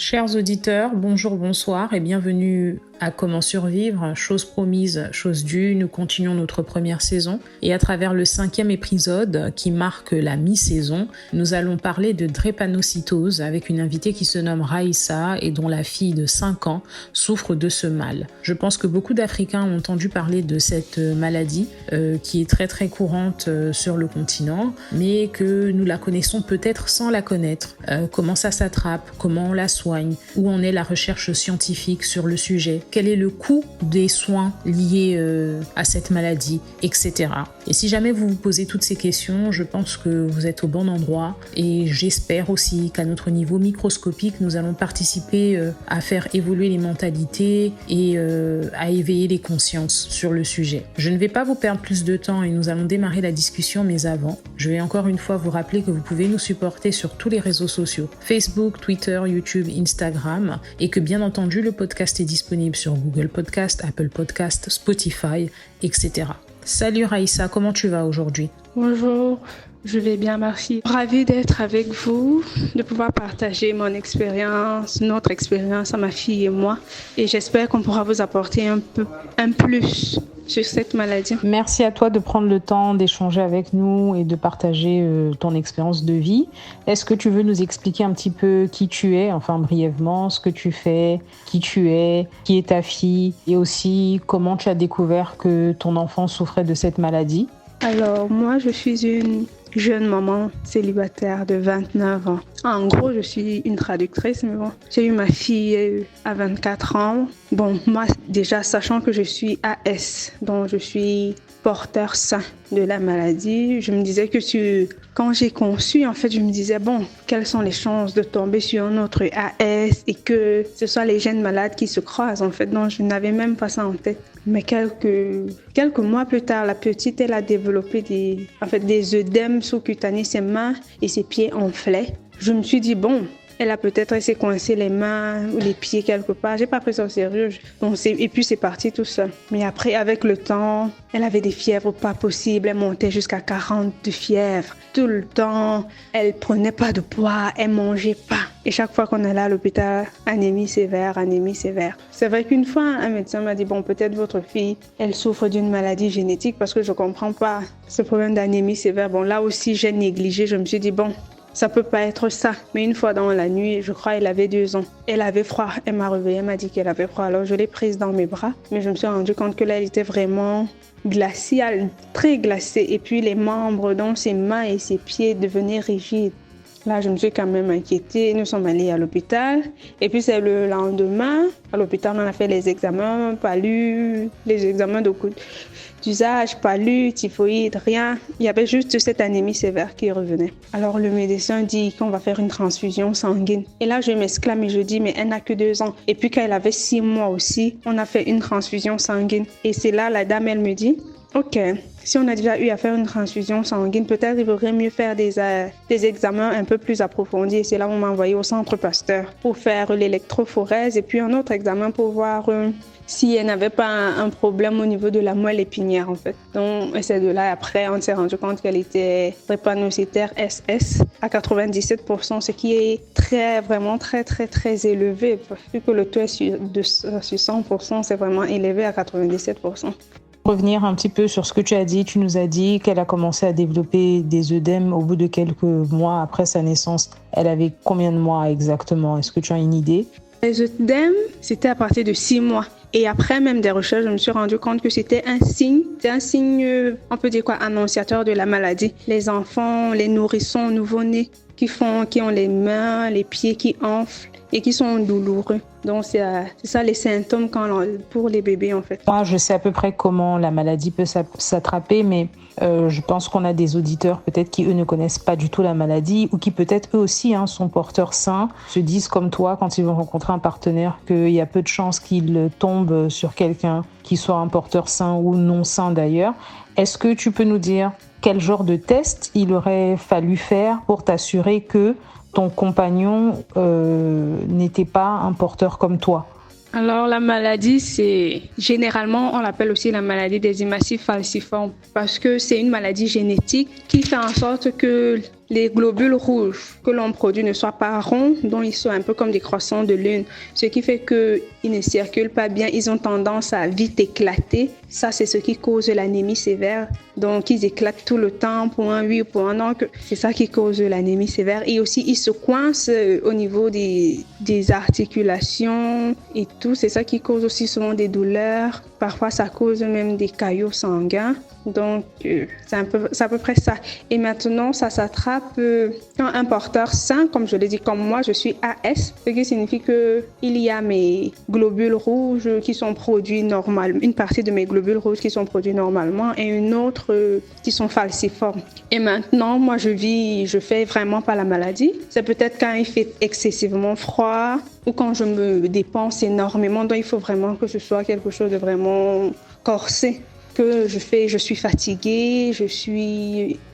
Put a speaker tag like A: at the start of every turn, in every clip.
A: Chers auditeurs, bonjour, bonsoir et bienvenue à Comment survivre, chose promise, chose due, nous continuons notre première saison et à travers le 5e épisode qui marque la mi-saison, nous allons parler de drépanocytose avec une invitée qui se nomme Raïssa et dont la fille de 5 ans souffre de ce mal. Je pense que beaucoup d'Africains ont entendu parler de cette maladie qui est très courante sur le continent, mais que nous la connaissons peut-être sans la connaître. Comment ça s'attrape, comment on la soigne, où en est la recherche scientifique sur le sujet, quel est le coût des soins liés à cette maladie, etc. Et si jamais vous vous posez toutes ces questions, je pense que vous êtes au bon endroit et j'espère aussi qu'à notre niveau microscopique, nous allons participer à faire évoluer les mentalités et à éveiller les consciences sur le sujet. Je ne vais pas vous perdre plus de temps et nous allons démarrer la discussion, mais avant, je vais encore une fois vous rappeler que vous pouvez nous supporter sur tous les réseaux sociaux, Facebook, Twitter, YouTube, Instagram, et que bien entendu, le podcast est disponible sur Google Podcast, Apple Podcast, Spotify, etc. Salut Raïssa, comment tu vas aujourd'hui ?
B: Bonjour, je vais bien, merci. Ravie d'être avec vous, de pouvoir partager mon expérience, notre expérience à ma fille et moi. Et j'espère qu'on pourra vous apporter un plus sur cette maladie.
A: Merci à toi de prendre le temps d'échanger avec nous et de partager ton expérience de vie. Est-ce que tu veux nous expliquer un petit peu qui tu es, enfin brièvement, ce que tu fais, qui tu es, qui est ta fille et aussi comment tu as découvert que ton enfant souffrait de cette maladie ?
B: Alors, moi, je suis une jeune maman célibataire de 29 ans. En gros, je suis une traductrice, mais bon, j'ai eu ma fille à 24 ans. Bon, moi, déjà, sachant que je suis AS, donc je suis porteur sain de la maladie, je me disais que quand j'ai conçu, en fait, je me disais, bon, quelles sont les chances de tomber sur un autre AS et que ce soit les gènes malades qui se croisent, en fait. Donc, je n'avais même pas ça en tête. Mais quelques mois plus tard, la petite, elle a développé des œdèmes sous-cutanés, ses mains et ses pieds enflaient. Je me suis dit, bon, elle a peut-être s'est coincée les mains ou les pieds quelque part. J'ai pas pris ça au sérieux. Et puis c'est parti tout seul. Mais après, avec le temps, elle avait des fièvres pas possibles. Elle montait jusqu'à 40 de fièvre tout le temps. Elle prenait pas de poids. Elle mangeait pas. Et chaque fois qu'on allait à l'hôpital, anémie sévère, anémie sévère. C'est vrai qu'une fois, un médecin m'a dit, bon, peut-être votre fille, elle souffre d'une maladie génétique parce que je comprends pas ce problème d'anémie sévère. Bon, là aussi, j'ai négligé. Je me suis dit, bon, ça peut pas être ça. Mais une fois dans la nuit, je crois, elle avait 2 ans. Elle avait froid. Elle m'a réveillée, elle m'a dit qu'elle avait froid. Alors, je l'ai prise dans mes bras. Mais je me suis rendu compte que là, elle était vraiment glaciale, très glacée. Et puis, les membres, dont ses mains et ses pieds devenaient rigides. Là, je me suis quand même inquiétée. Nous sommes allés à l'hôpital. Et puis, c'est le lendemain. À l'hôpital, on a fait les examens, palu, les examens d'usage, palu, typhoïde, rien. Il y avait juste cette anémie sévère qui revenait. Alors, le médecin dit qu'on va faire une transfusion sanguine. Et là, je m'exclame et je dis, mais elle n'a que 2 ans. Et puis, quand elle avait 6 mois aussi, on a fait une transfusion sanguine. Et c'est là, la dame, elle me dit, OK, si on a déjà eu à faire une transfusion sanguine, peut-être il vaudrait mieux faire des examens un peu plus approfondis. Et c'est là où on m'a envoyé au centre Pasteur pour faire l'électrophorèse et puis un autre examen pour voir si elle n'avait pas un problème au niveau de la moelle épinière en fait. Donc, et c'est de là après, on s'est rendu compte qu'elle était drépanocytaire SS à 97%, ce qui est vraiment très élevé. Vu que le taux est sur 100%, c'est vraiment élevé à 97%.
A: Revenir un petit peu sur ce que tu as dit. Tu nous as dit qu'elle a commencé à développer des œdèmes au bout de quelques mois après sa naissance. Elle avait combien de mois exactement ? Est-ce que tu as une idée ?
B: Les œdèmes, c'était à partir de 6 mois. Et après même des recherches, je me suis rendu compte que c'était un signe, on peut dire quoi, annonciateur de la maladie. Les enfants, les nourrissons nouveau-nés qui ont les mains, les pieds qui enflent et qui sont douloureux. Donc, c'est ça les symptômes pour les bébés, en fait.
A: Moi, je sais à peu près comment la maladie peut s'attraper, mais je pense qu'on a des auditeurs peut-être qui, eux, ne connaissent pas du tout la maladie ou qui peut-être, eux aussi, sont porteurs sains, se disent comme toi, quand ils vont rencontrer un partenaire, qu'il y a peu de chances qu'ils tombent sur quelqu'un qui soit un porteur sain ou non sain d'ailleurs. Est-ce que tu peux nous dire quel genre de test il aurait fallu faire pour t'assurer que ton compagnon n'était pas un porteur comme toi?
B: Alors, la maladie, généralement, on l'appelle aussi la maladie des hématies falciformes parce que c'est une maladie génétique qui fait en sorte que les globules rouges que l'on produit ne soient pas ronds, donc ils sont un peu comme des croissants de lune, ce qui fait qu'ils ne circulent pas bien, ils ont tendance à vite éclater. Ça, c'est ce qui cause l'anémie sévère. Donc, ils éclatent tout le temps pour un oui ou pour un non. C'est ça qui cause l'anémie sévère. Et aussi, ils se coincent au niveau des articulations et tout. C'est ça qui cause aussi souvent des douleurs. Parfois, ça cause même des caillots sanguins. Donc, c'est à peu près ça. Et maintenant, ça s'attrape quand un porteur sain, comme je l'ai dit, comme moi, je suis AS, ce qui signifie qu'il y a mes globules rouges qui sont produits normalement, une partie de mes globules rouges qui sont produits normalement et une autre qui sont falciformes. Et maintenant, moi, je fais vraiment pas la maladie. C'est peut-être quand il fait excessivement froid ou quand je me dépense énormément. Donc, il faut vraiment que ce soit quelque chose de vraiment corsé. Que je suis fatiguée,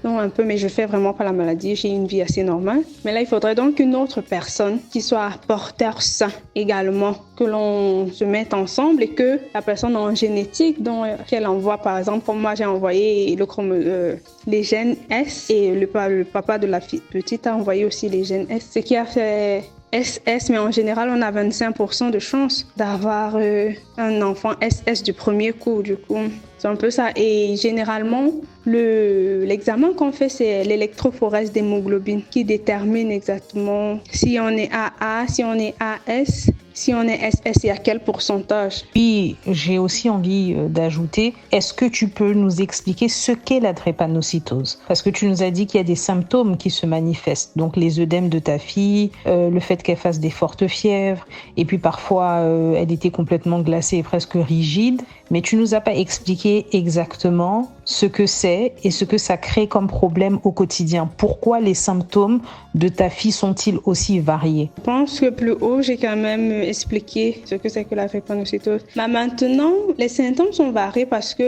B: non un peu, mais je fais vraiment pas la maladie, j'ai une vie assez normale. Mais là, il faudrait donc une autre personne qui soit porteur sain également, que l'on se mette ensemble et que la personne en génétique, donc qu'elle envoie, par exemple, comme moi j'ai envoyé les gènes S et le papa de la fille petite a envoyé aussi les gènes S, ce qui a fait SS, mais en général, on a 25% de chance d'avoir un enfant SS du premier coup, du coup. C'est un peu ça. Et généralement, l'examen qu'on fait, c'est l'électrophorèse d'hémoglobine qui détermine exactement si on est AA, si on est AS, si on est SS et à quel pourcentage.
A: Puis, j'ai aussi envie d'ajouter, est-ce que tu peux nous expliquer ce qu'est la drépanocytose? Parce que tu nous as dit qu'il y a des symptômes qui se manifestent, donc les œdèmes de ta fille, le fait qu'elle fasse des fortes fièvres, et puis parfois elle était complètement glacée et presque rigide, mais tu nous as pas expliqué exactement ce que c'est et ce que ça crée comme problème au quotidien. Pourquoi les symptômes de ta fille sont-ils aussi variés?
B: Je pense que plus haut, j'ai quand même expliqué ce que c'est que la drépanocytose. Mais maintenant, les symptômes sont variés parce que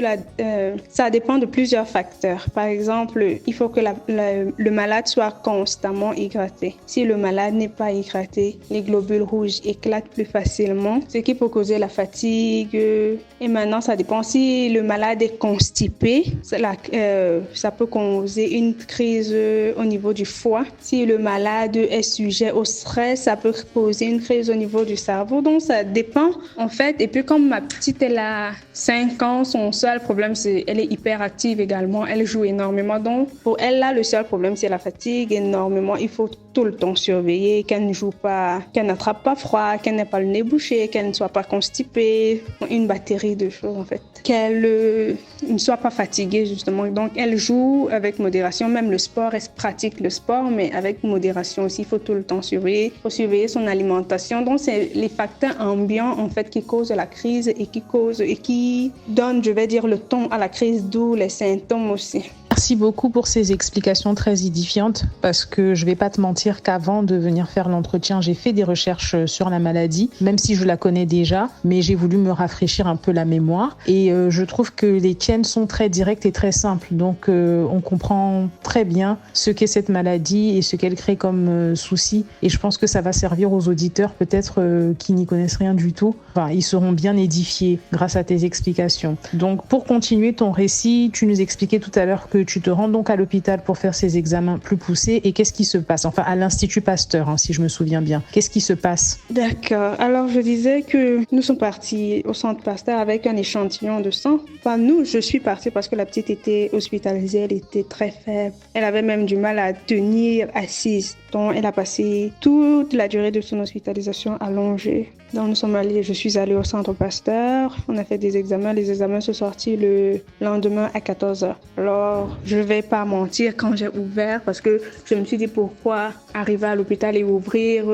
B: ça dépend de plusieurs facteurs. Par exemple, il faut que le malade soit constamment hydraté. Si le malade n'est pas hydraté, les globules rouges éclatent plus facilement, ce qui peut causer la fatigue. Et maintenant, ça dépend. Si le malade est constipé, ça peut causer une crise au niveau du foie. Si le malade est sujet au stress, ça peut causer une crise au niveau du cerveau. Donc, ça dépend, en fait. Et puis, comme ma petite, elle a 5 ans, son seul problème, c'est qu'elle est hyperactive également. Elle joue énormément. Donc, pour elle, là, le seul problème, c'est la fatigue énormément. Il faut tout le temps surveiller qu'elle ne joue pas, qu'elle n'attrape pas froid, qu'elle n'ait pas le nez bouché, qu'elle ne soit pas constipée. Une batterie de choses, en fait. Qu'elle ne soit pas fatiguée, justement. Donc, elle joue avec modération. Même le sport, elle pratique le sport, mais avec modération aussi. Il faut tout le temps surveiller. Il faut surveiller son alimentation. Donc, c'est les facteurs ambiants, en fait, qui causent la crise et qui donnent, je vais dire, le ton à la crise, d'où les symptômes aussi.
A: Merci beaucoup pour ces explications très édifiantes parce que je vais pas te mentir qu'avant de venir faire l'entretien, j'ai fait des recherches sur la maladie, même si je la connais déjà, mais j'ai voulu me rafraîchir un peu la mémoire et je trouve que les tiennes sont très directes et très simples. Donc on comprend très bien ce qu'est cette maladie et ce qu'elle crée comme souci et je pense que ça va servir aux auditeurs peut-être qui n'y connaissent rien du tout. Enfin, ils seront bien édifiés grâce à tes explications. Donc pour continuer ton récit, tu nous expliquais tout à l'heure que tu te rends donc à l'hôpital pour faire ces examens plus poussés et qu'est-ce qui se passe? Enfin, à l'Institut Pasteur, si je me souviens bien. Qu'est-ce qui se passe?
B: D'accord. Alors, je disais que nous sommes partis au centre Pasteur avec un échantillon de sang. Enfin, je suis partie parce que la petite était hospitalisée, elle était très faible. Elle avait même du mal à tenir assise. Donc, elle a passé toute la durée de son hospitalisation allongée. Donc, je suis allée au centre Pasteur. On a fait des examens. Les examens sont sortis le lendemain à 14h. Alors, je ne vais pas mentir quand j'ai ouvert parce que je me suis dit pourquoi arriver à l'hôpital et ouvrir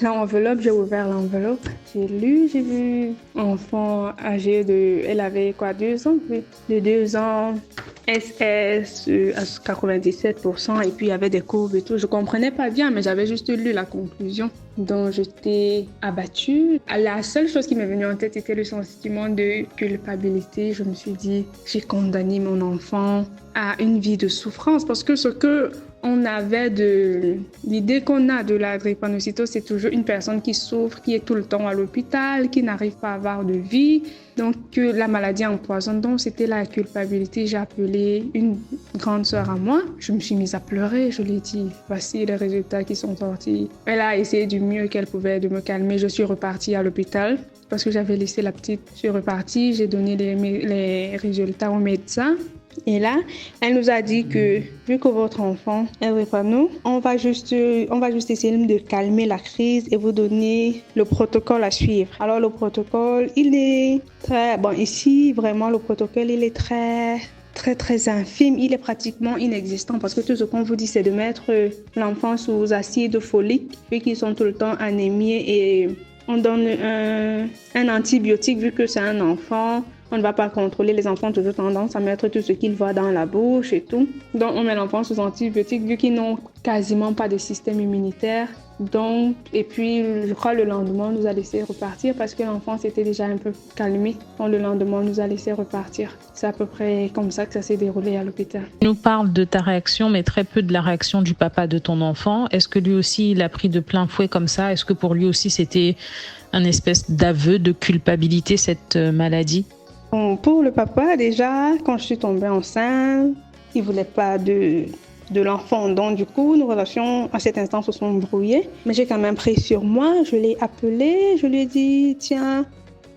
B: l'enveloppe. J'ai ouvert l'enveloppe. J'ai lu, j'ai vu enfant âgé elle avait 2 ans? Oui, de 2 ans. SS à 97% et puis il y avait des courbes et tout. Je comprenais pas bien, mais j'avais juste lu la conclusion. Donc j'étais abattue. La seule chose qui m'est venue en tête était le sentiment de culpabilité. Je me suis dit, j'ai condamné mon enfant à une vie de souffrance parce que ce que on avait l'idée qu'on a de la drépanocytose, c'est toujours une personne qui souffre, qui est tout le temps à l'hôpital, qui n'arrive pas à avoir de vie, donc que la maladie empoisonne. Donc c'était la culpabilité. J'ai appelé une grande sœur à moi, je me suis mise à pleurer, je lui ai dit voici les résultats qui sont sortis. Elle a essayé du mieux qu'elle pouvait de me calmer. Je suis repartie à l'hôpital parce que j'avais laissé la petite. Je suis repartie, j'ai donné les résultats au médecin. Et là, elle nous a dit que vu que votre enfant est drépano, on va juste essayer de calmer la crise et vous donner le protocole à suivre. Alors le protocole, il est très bon ici, vraiment le protocole, il est très infime, il est pratiquement inexistant parce que tout ce qu'on vous dit, c'est de mettre l'enfant sous acide folique vu qu'ils sont tout le temps anémiés et on donne un antibiotique vu que c'est un enfant. On ne va pas contrôler. Les enfants ont toujours tendance à mettre tout ce qu'ils voient dans la bouche et tout. Donc, on met l'enfant sous antibiotiques vu qu'ils n'ont quasiment pas de système immunitaire. Donc, et puis, je crois le lendemain, on nous a laissé repartir parce que l'enfant s'était déjà un peu calmé. Donc, le lendemain, on nous a laissé repartir. C'est à peu près comme ça que ça s'est déroulé à l'hôpital.
A: Tu nous parles de ta réaction, mais très peu de la réaction du papa de ton enfant. Est-ce que lui aussi, il a pris de plein fouet comme ça? Est-ce que pour lui aussi, c'était un espèce d'aveu de culpabilité, cette maladie?
B: Bon, pour le papa, déjà, quand je suis tombée enceinte, il ne voulait pas de l'enfant. Donc, du coup, nos relations, à cet instant, se sont brouillées. Mais j'ai quand même pris sur moi. Je l'ai appelé. Je lui ai dit, tiens,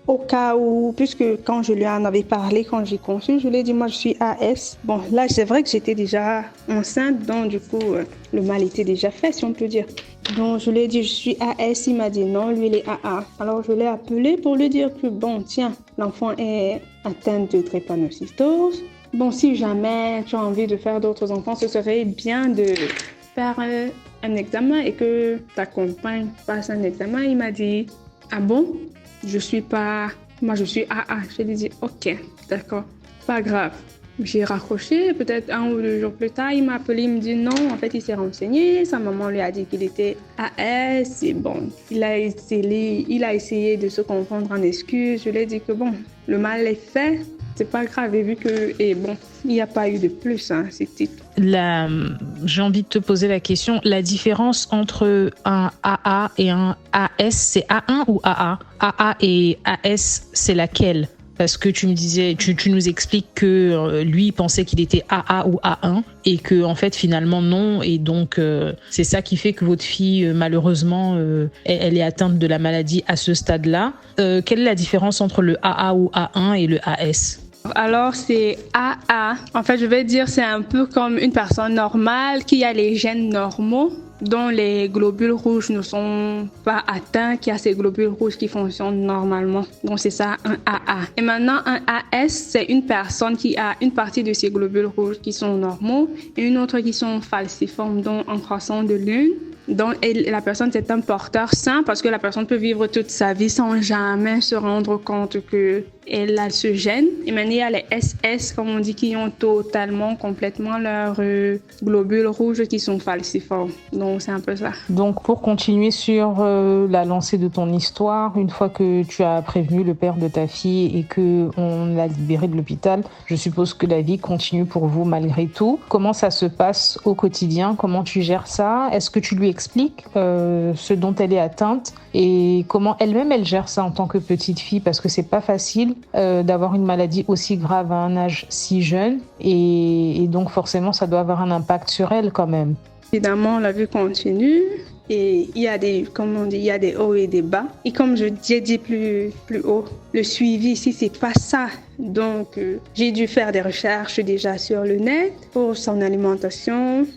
B: au cas où, puisque quand je lui en avais parlé, quand j'ai conçu, je lui ai dit, moi, je suis AS. Bon, là, c'est vrai que j'étais déjà enceinte. Donc, du coup, le mal était déjà fait, si on peut dire. Donc, je lui ai dit, je suis AS. Il m'a dit non, lui, il est AA. Alors, je l'ai appelé pour lui dire que, bon, tiens, l'enfant est atteint de drépanocytose. Bon, si jamais tu as envie de faire d'autres enfants, ce serait bien de faire un examen et que ta compagne passe un examen. Il m'a dit, ah bon? Moi, je suis AA. Je lui ai dit, ok, d'accord, pas grave. J'ai raccroché, peut-être 1 ou 2 jours plus tard, il m'a appelé, il me dit non, en fait, il s'est renseigné, sa maman lui a dit qu'il était AS, et bon, il a essayé de se confondre en excuses, je lui ai dit que bon, le mal est fait, c'est pas grave, et vu que, et bon, il n'y a pas eu de plus, hein, c'était tout.
A: J'ai envie de te poser la question, la différence entre un AA et un AS, c'est A1 ou AA? AA et AS, c'est laquelle? Parce que tu me disais, tu nous expliques que lui il pensait qu'il était AA ou A1 et que en fait finalement non, et donc c'est ça qui fait que votre fille malheureusement elle est atteinte de la maladie à ce stade-là. Quelle est la différence entre le AA ou A1 et le AS?
B: Alors, c'est AA. En fait, je vais dire, c'est un peu comme une personne normale qui a les gènes normaux, dont les globules rouges ne sont pas atteints, qui a ces globules rouges qui fonctionnent normalement. Donc, c'est ça, un AA. Et maintenant, un AS, c'est une personne qui a une partie de ces globules rouges qui sont normaux et une autre qui sont falciformes, donc en croissant de lune. Donc, la personne, c'est un porteur sain parce que la personne peut vivre toute sa vie sans jamais se rendre compte qu'elle a ce gène. Et maintenant, il y a les SS, comme on dit, qui ont complètement leurs globules rouges qui sont falciformes. Donc, c'est un peu ça.
A: Donc, pour continuer sur la lancée de ton histoire, une fois que tu as prévenu le père de ta fille et qu'on l'a libérée de l'hôpital, je suppose que la vie continue pour vous malgré tout. Comment ça se passe au quotidien? Comment tu gères ça? Est-ce que tu lui expliques ce dont elle est atteinte et comment elle-même elle gère ça en tant que petite fille? Parce que c'est pas facile d'avoir une maladie aussi grave à un âge si jeune et donc forcément ça doit avoir un impact sur elle quand même.
B: Évidemment, la vie continue et il y a des hauts et des bas. Et comme j'ai dit plus haut, le suivi ici, c'est pas ça. Donc, j'ai dû faire des recherches déjà sur le net pour son alimentation.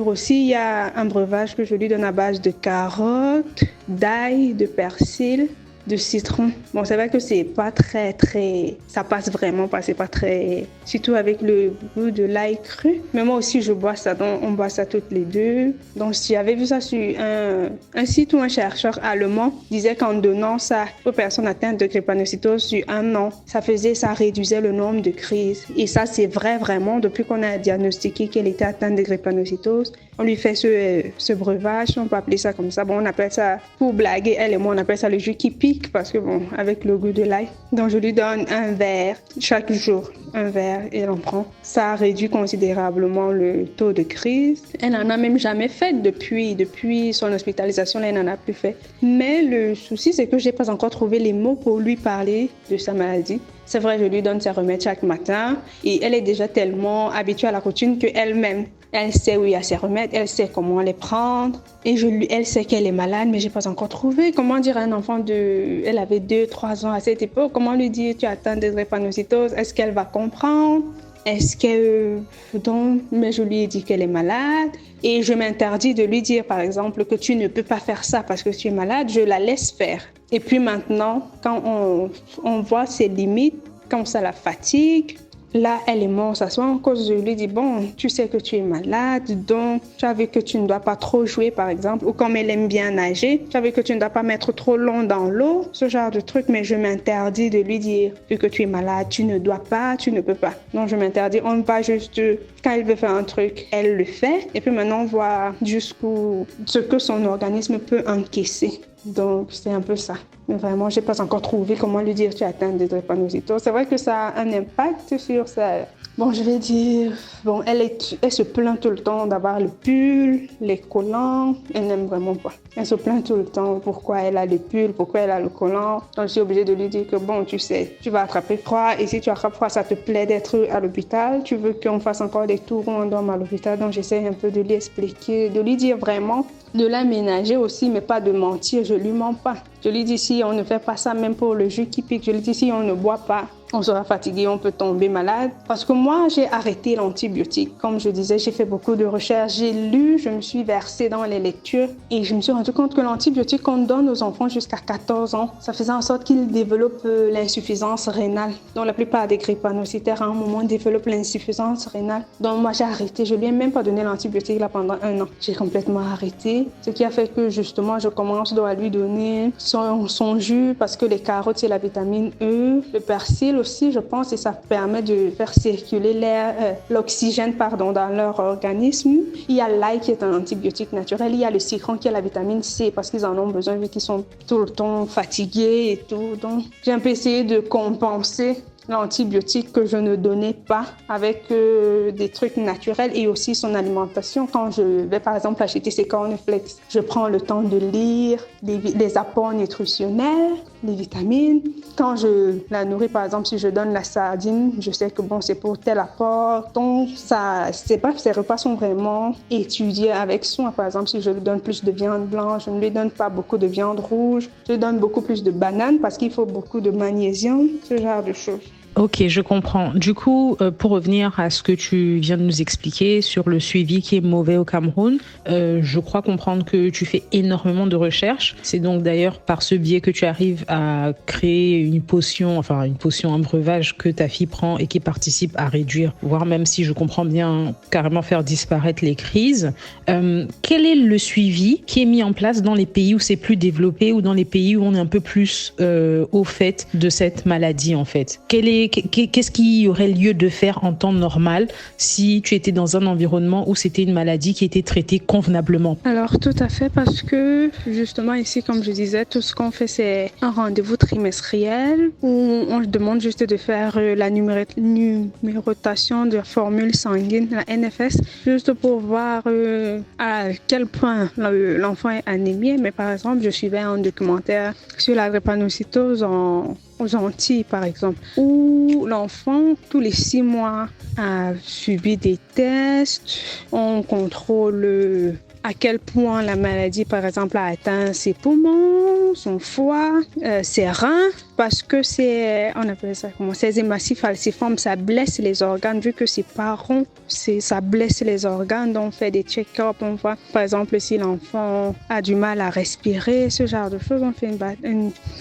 B: Aussi, il y a un breuvage que je lui donne à base de carottes, d'ail, de persil, de citron. Bon, c'est vrai que c'est pas très, ça passe vraiment pas, c'est pas très, surtout avec le goût de l'ail cru. Mais moi aussi, je bois ça, donc on boit ça toutes les deux. Donc, j'avais vu ça sur un site où un chercheur allemand disait qu'en donnant ça aux personnes atteintes de drépanocytose sur 1 an, ça réduisait le nombre de crises. Et ça, c'est vrai vraiment, depuis qu'on a diagnostiqué qu'elle était atteinte de drépanocytose, on lui fait ce breuvage, on peut appeler ça comme ça. Bon, on appelle ça, pour blaguer, elle et moi, on appelle ça le jus qui pique. pique parce que bon, avec le goût de l'ail. Donc je lui donne un verre chaque jour, un verre et elle en prend. Ça a réduit considérablement le taux de crise. Elle n'en a même jamais fait depuis son hospitalisation, elle n'en a plus fait. Mais le souci, c'est que je n'ai pas encore trouvé les mots pour lui parler de sa maladie. C'est vrai, je lui donne ses remèdes chaque matin et elle est déjà tellement habituée à la routine qu'elle-même, elle sait où il y a ses remèdes, elle sait comment les prendre et elle sait qu'elle est malade, mais je n'ai pas encore trouvé. Comment dire à un enfant elle avait 2-3 ans à cette époque, comment lui dire tu as atteint de drépanocytose, est-ce qu'elle va comprendre? Mais je lui ai dit qu'elle est malade et je m'interdis de lui dire par exemple que tu ne peux pas faire ça parce que tu es malade, je la laisse faire. Et puis maintenant, quand on voit ses limites, quand ça la fatigue, là, elle est morte, ça soit en cause. Je lui dis, bon, tu sais que tu es malade, donc tu as vu que tu ne dois pas trop jouer, par exemple, ou comme elle aime bien nager, tu as vu que tu ne dois pas mettre trop long dans l'eau, ce genre de truc, mais je m'interdis de lui dire, vu que tu es malade, tu ne dois pas, tu ne peux pas. Donc, je m'interdis, on va juste, quand elle veut faire un truc, elle le fait, et puis maintenant, on voit jusqu'où ce que son organisme peut encaisser. Donc, c'est un peu ça. Mais vraiment, je n'ai pas encore trouvé comment lui dire tu as atteint de drépanocytose. C'est vrai que ça a un impact sur ça. Bon, je vais dire, bon, elle se plaint tout le temps d'avoir le pull, les collants. Elle n'aime vraiment pas. Elle se plaint tout le temps pourquoi elle a le pull, pourquoi elle a le collant. Donc, je suis obligée de lui dire que bon, tu sais, tu vas attraper froid. Et si tu attrapes froid, ça te plaît d'être à l'hôpital. Tu veux qu'on fasse encore des tours où on dorme à l'hôpital. Donc, j'essaie un peu de lui expliquer, de lui dire vraiment, de l'aménager aussi, mais pas de mentir. Je lui mens pas. Je lui dis si on ne fait pas ça, même pour le jus qui pique. Je lui dis si on ne boit pas, on sera fatigué, on peut tomber malade. Parce que moi, j'ai arrêté l'antibiotique. Comme je disais, j'ai fait beaucoup de recherches. J'ai lu, je me suis versée dans les lectures et je me suis rendu compte que l'antibiotique qu'on donne aux enfants jusqu'à 14 ans, ça faisait en sorte qu'ils développent l'insuffisance rénale. Donc, la plupart des drépanocytaires, à un moment, développent l'insuffisance rénale. Donc, moi, j'ai arrêté. Je lui ai même pas donné l'antibiotique là pendant 1 an. J'ai complètement arrêté. Ce qui a fait que, justement, je commence à lui donner son jus parce que les carottes, c'est la vitamine E, le persil aussi, je pense, et ça permet de faire circuler l'oxygène dans leur organisme. Il y a l'ail qui est un antibiotique naturel, il y a le citron qui est la vitamine C parce qu'ils en ont besoin vu qu'ils sont tout le temps fatigués et tout. Donc, j'ai un peu essayé de compenser l'antibiotique que je ne donnais pas avec des trucs naturels et aussi son alimentation. Quand je vais par exemple acheter ses cornflakes, je prends le temps de lire les apports nutritionnels, les vitamines. Quand je la nourris, par exemple, si je donne la sardine, je sais que bon, c'est pour tel apport. Donc, ces repas sont vraiment étudiés avec soin. Par exemple, si je lui donne plus de viande blanche, je ne lui donne pas beaucoup de viande rouge. Je lui donne beaucoup plus de bananes parce qu'il faut beaucoup de magnésium, ce genre de choses.
A: Ok, je comprends. Du coup, pour revenir à ce que tu viens de nous expliquer sur le suivi qui est mauvais au Cameroun, je crois comprendre que tu fais énormément de recherches. C'est donc d'ailleurs par ce biais que tu arrives à créer une potion, un breuvage que ta fille prend et qui participe à réduire, voire même si je comprends bien, carrément faire disparaître les crises. Quel est le suivi qui est mis en place dans les pays où c'est plus développé ou dans les pays où on est un peu plus au fait de cette maladie en fait? Qu'est-ce qu'il y aurait lieu de faire en temps normal si tu étais dans un environnement où c'était une maladie qui était traitée convenablement?
B: Alors, tout à fait, parce que justement ici, comme je disais, tout ce qu'on fait, c'est un rendez-vous trimestriel où on demande juste de faire la numérotation de la formule sanguine, la NFS, juste pour voir à quel point l'enfant est anémié. Mais par exemple, je suivais un documentaire sur la drépanocytose aux Antilles, par exemple, où l'enfant, tous les 6 mois, a subi des tests. On contrôle à quel point la maladie, par exemple, a atteint ses poumons, son foie, ses reins, parce que on appelle ça comment, ces hématies falciformes, ça blesse les organes, vu que c'est pas rond, ça blesse les organes, donc on fait des check-ups, on voit, par exemple, si l'enfant a du mal à respirer, ce genre de choses,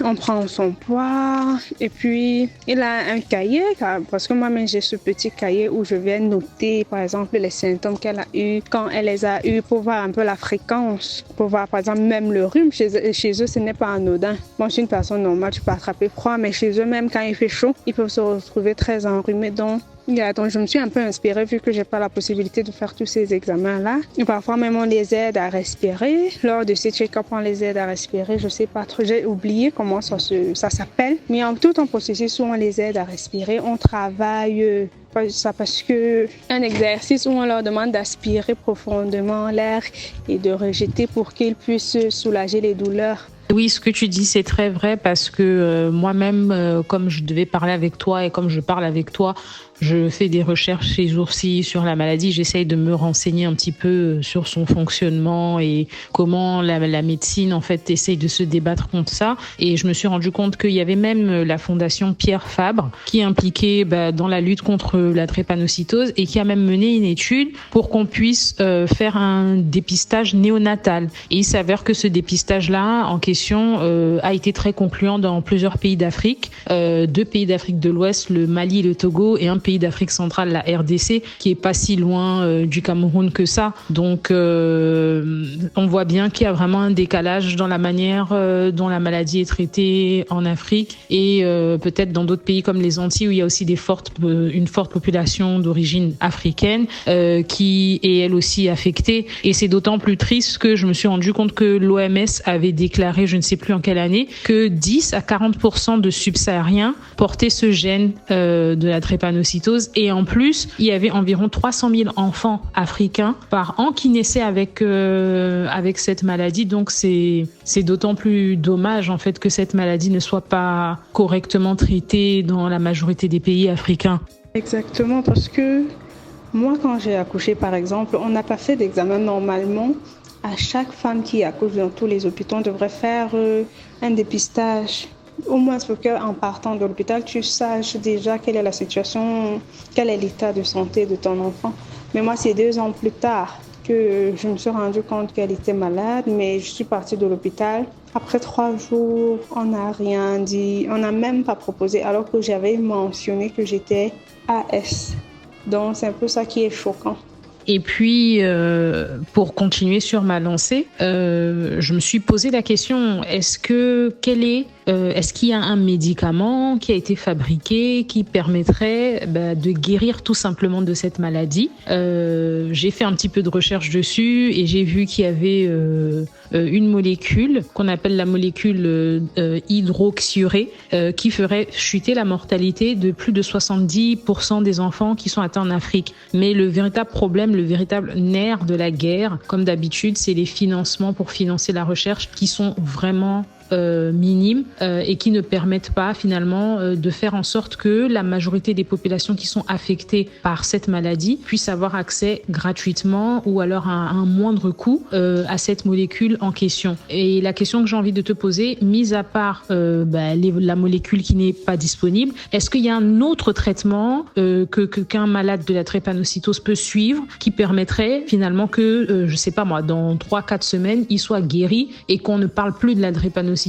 B: on prend son poids, et puis il a un cahier, parce que moi-même j'ai ce petit cahier où je vais noter, par exemple, les symptômes qu'elle a eu, quand elle les a eu, pour voir un peu la fréquence, pour voir, par exemple, même le rhume, chez eux, ce n'est pas anodin. Bon, chez une personne normale, tu peux attraper froid, mais chez eux, même quand il fait chaud, ils peuvent se retrouver très enrhumés. Donc, Donc, je me suis un peu inspirée vu que j'ai pas la possibilité de faire tous ces examens-là. Et parfois, même, on les aide à respirer. Lors de ces check-up, on les aide à respirer. Je sais pas trop, j'ai oublié comment ça s'appelle. Mais en tout en processus où on les aide à respirer, on travaille ça parce que un exercice où on leur demande d'aspirer profondément l'air et de rejeter pour qu'ils puissent soulager les douleurs.
A: Oui, ce que tu dis, c'est très vrai parce que moi-même, comme je devais parler avec toi et comme je parle avec toi, je fais des recherches ces jours-ci sur la maladie. J'essaye de me renseigner un petit peu sur son fonctionnement et comment la médecine, en fait, essaye de se débattre contre ça. Et je me suis rendu compte qu'il y avait même la fondation Pierre Fabre qui est impliquée dans la lutte contre la drépanocytose et qui a même mené une étude pour qu'on puisse faire un dépistage néonatal. Et il s'avère que ce dépistage-là, en question, a été très concluant dans plusieurs pays d'Afrique, 2 pays d'Afrique de l'Ouest, le Mali et le Togo, et un pays d'Afrique centrale, la RDC, qui est pas si loin du Cameroun que ça. Donc, on voit bien qu'il y a vraiment un décalage dans la manière dont la maladie est traitée en Afrique et peut-être dans d'autres pays comme les Antilles où il y a aussi une forte population d'origine africaine qui est elle aussi affectée. Et c'est d'autant plus triste que je me suis rendu compte que l'OMS avait déclaré, je ne sais plus en quelle année, que 10 à 40% de subsahariens portaient ce gène de la drépanocytose. Et en plus, il y avait environ 300 000 enfants africains par an qui naissaient avec cette maladie. Donc c'est d'autant plus dommage en fait que cette maladie ne soit pas correctement traitée dans la majorité des pays africains.
B: Exactement, parce que moi, quand j'ai accouché, par exemple, on n'a pas fait d'examen normalement. À chaque femme qui accouche dans tous les hôpitaux, on devrait faire un dépistage. Au moins, pour qu'en partant de l'hôpital, tu saches déjà quelle est la situation, quel est l'état de santé de ton enfant. Mais moi, c'est 2 ans plus tard que je me suis rendu compte qu'elle était malade, mais je suis partie de l'hôpital. Après 3 jours, on n'a rien dit, on n'a même pas proposé, alors que j'avais mentionné que j'étais AS. Donc, c'est un peu ça qui est choquant.
A: Et puis, pour continuer sur ma lancée, je me suis posé la question, est-ce qu'il y a un médicament qui a été fabriqué qui permettrait de guérir tout simplement de cette maladie? J'ai fait un petit peu de recherche dessus et j'ai vu qu'il y avait une molécule qu'on appelle la molécule hydroxyurée qui ferait chuter la mortalité de plus de 70% des enfants qui sont atteints en Afrique. Mais le véritable problème, le véritable nerf de la guerre, comme d'habitude, c'est les financements pour financer la recherche qui sont vraiment minimes et qui ne permettent pas finalement de faire en sorte que la majorité des populations qui sont affectées par cette maladie puissent avoir accès gratuitement ou alors à un moindre coût à cette molécule en question. Et la question que j'ai envie de te poser, mis à part la molécule qui n'est pas disponible, est-ce qu'il y a un autre traitement qu'un malade de la drépanocytose peut suivre qui permettrait finalement que, je sais pas moi, dans 3-4 semaines, il soit guéri et qu'on ne parle plus de la drépanocytose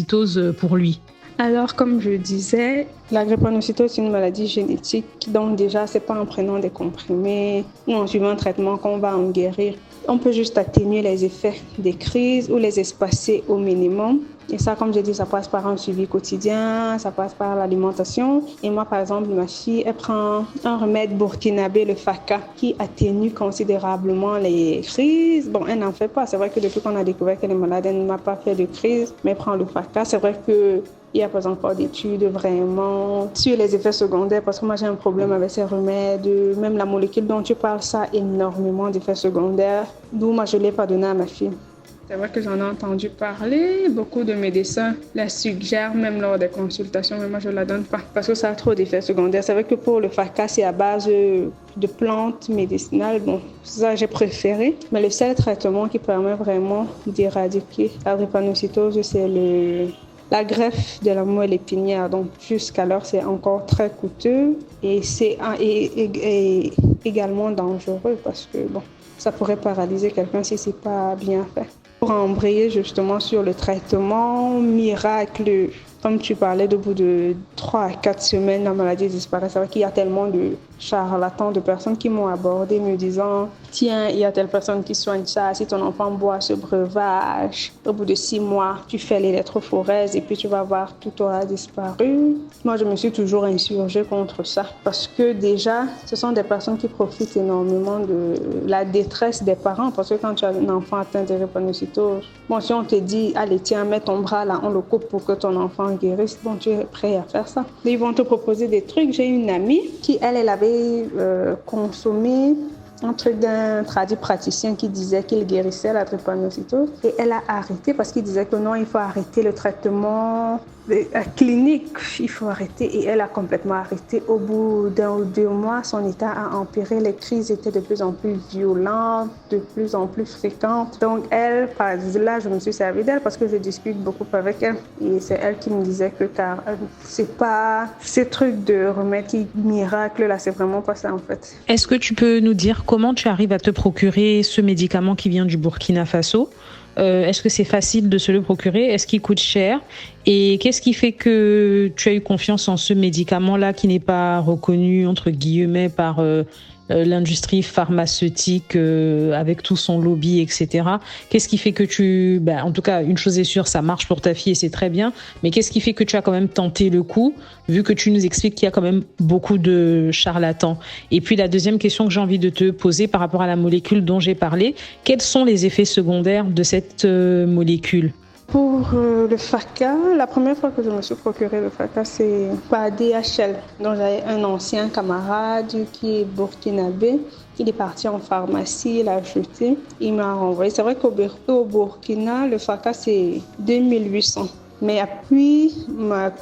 A: pour lui?
B: Alors, comme je disais, la drépanocytose, c'est une maladie génétique. Donc déjà, c'est pas en prenant des comprimés ou en suivant un traitement qu'on va en guérir. On peut juste atténuer les effets des crises ou les espacer au minimum. Et ça, comme j'ai dit, ça passe par un suivi quotidien, ça passe par l'alimentation. Et moi, par exemple, ma fille, elle prend un remède burkinabé, le FACA, qui atténue considérablement les crises. Bon, elle n'en fait pas. C'est vrai que depuis qu'on a découvert qu'elle est malade, elle ne m'a pas fait de crise, mais elle prend le FACA. C'est vrai que il n'y a pas encore d'études vraiment sur les effets secondaires parce que moi j'ai un problème avec ces remèdes. Même la molécule dont tu parles, ça a énormément d'effets secondaires. D'où moi je ne l'ai pas donné à ma fille. C'est vrai que j'en ai entendu parler. Beaucoup de médecins la suggèrent même lors des consultations, mais moi je ne la donne pas parce que ça a trop d'effets secondaires. C'est vrai que pour le FACA, c'est à base de plantes médicinales. Bon, ça j'ai préféré. Mais le seul traitement qui permet vraiment d'éradiquer la drépanocytose, c'est la greffe de la moelle épinière. Donc jusqu'alors, c'est encore très coûteux et c'est également dangereux parce que ça pourrait paralyser quelqu'un si c'est pas bien fait. Pour embrayer justement sur le traitement miracle comme tu parlais, au bout de 3 à 4 semaines, la maladie disparaît. C'est vrai qu'il y a tellement de charlatans, de personnes qui m'ont abordé me disant « Tiens, il y a telle personne qui soigne ça. Si ton enfant boit ce breuvage, au bout de 6 mois, tu fais l'électrophorèse et puis tu vas voir, tout aura disparu. » Moi, je me suis toujours insurgée contre ça parce que déjà, ce sont des personnes qui profitent énormément de la détresse des parents parce que quand tu as un enfant atteint de drépanocytose, bon, si on te dit « Allez, tiens, mets ton bras là, on le coupe pour que ton enfant guérisse. » Bon, tu es prêt à faire ça. Mais ils vont te proposer des trucs. J'ai une amie qui, elle avait consommé un truc d'un praticien qui disait qu'il guérissait la drépanocytose et elle a arrêté parce qu'il disait que non, il faut arrêter le traitement clinique, il faut arrêter, et elle a complètement arrêté. Au bout d'1 ou 2 mois, son état a empiré, les crises étaient de plus en plus violentes, de plus en plus fréquentes. Donc elle, par là, je me suis servi d'elle parce que je discute beaucoup avec elle et c'est elle qui me disait que car c'est pas ces trucs de remède miracle là, c'est vraiment pas ça en fait.
A: Est-ce que tu peux nous dire comment tu arrives à te procurer ce médicament qui vient du Burkina Faso? Est-ce que c'est facile de se le procurer? Est-ce qu'il coûte cher? Et qu'est-ce qui fait que tu as eu confiance en ce médicament-là qui n'est pas reconnu, entre guillemets, par l'industrie pharmaceutique avec tout son lobby, etc. Qu'est-ce qui fait que en tout cas, une chose est sûre, ça marche pour ta fille et c'est très bien, mais qu'est-ce qui fait que tu as quand même tenté le coup, vu que tu nous expliques qu'il y a quand même beaucoup de charlatans? Et puis la deuxième question que j'ai envie de te poser par rapport à la molécule dont j'ai parlé, quels sont les effets secondaires de cette molécule?
B: Pour le FACA, la première fois que je me suis procuré le FACA, c'est par DHL. Donc j'avais un ancien camarade qui est burkinabé. Il est parti en pharmacie, il a acheté, il m'a renvoyé. C'est vrai qu'au Burkina, le FACA, c'est 2800. Mais puis,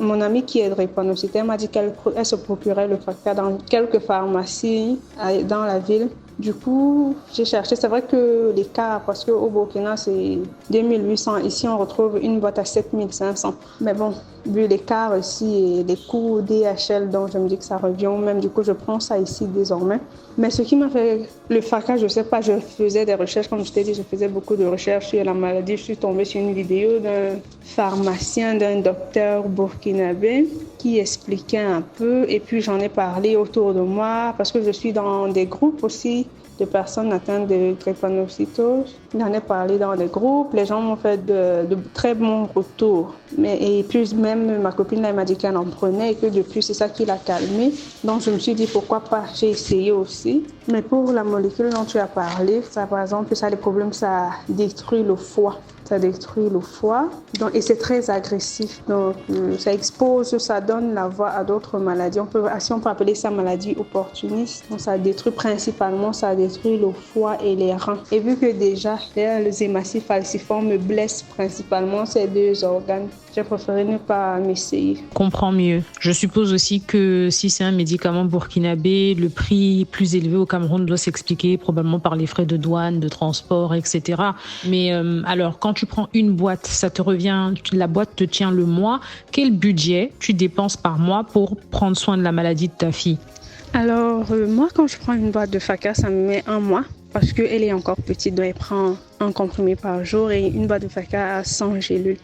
B: mon amie qui est drépanocytaire m'a dit qu'elle se procurait le FACA dans quelques pharmacies dans la ville. Du coup, j'ai cherché. C'est vrai que l'écart, parce qu'au Burkina, c'est 2800. Ici, on retrouve une boîte à 7500. Mais bon, vu l'écart ici et les coûts DHL, donc je me dis que ça revient au même. Du coup, je prends ça ici désormais. Mais ce qui m'a fait le FACA, je ne sais pas, je faisais des recherches. Comme je t'ai dit, je faisais beaucoup de recherches sur la maladie. Je suis tombée sur une vidéo d'un pharmacien, d'un docteur burkinabé qui expliquait un peu. Et puis, j'en ai parlé autour de moi parce que je suis dans des groupes aussi de personnes atteintes de drépanocytose. J'en ai parlé dans des groupes. Les gens m'ont fait de très bons retours. Et puis, même ma copine, elle m'a dit qu'elle en prenait et que depuis, c'est ça qui l'a calmée. Donc, je me suis dit, pourquoi pas? J'ai essayé aussi. Mais pour la molécule dont tu as parlé, ça, par exemple, ça, les problèmes, ça détruit le foie. Ça détruit le foie et c'est très agressif. Donc, ça expose, ça donne la voie à d'autres maladies. Si on peut appeler ça maladie opportuniste. Donc, ça détruit principalement, ça détruit le foie et les reins. Et vu que déjà, les hématies falciformes me blessent principalement ces 2 organes, j'ai préféré ne pas m'essayer.
A: Je comprends mieux. Je suppose aussi que si c'est un médicament burkinabé, le prix plus élevé au Cameroun doit s'expliquer probablement par les frais de douane, de transport, etc. Mais alors, quand tu prends une boîte, ça te revient, la boîte te tient le mois. Quel budget tu dépenses par mois pour prendre soin de la maladie de ta fille?
B: Alors, moi, quand je prends une boîte de FACA, ça me met 1 mois parce qu'elle est encore petite, donc elle prend un comprimé par jour et une boîte de FACA à 100 gélules.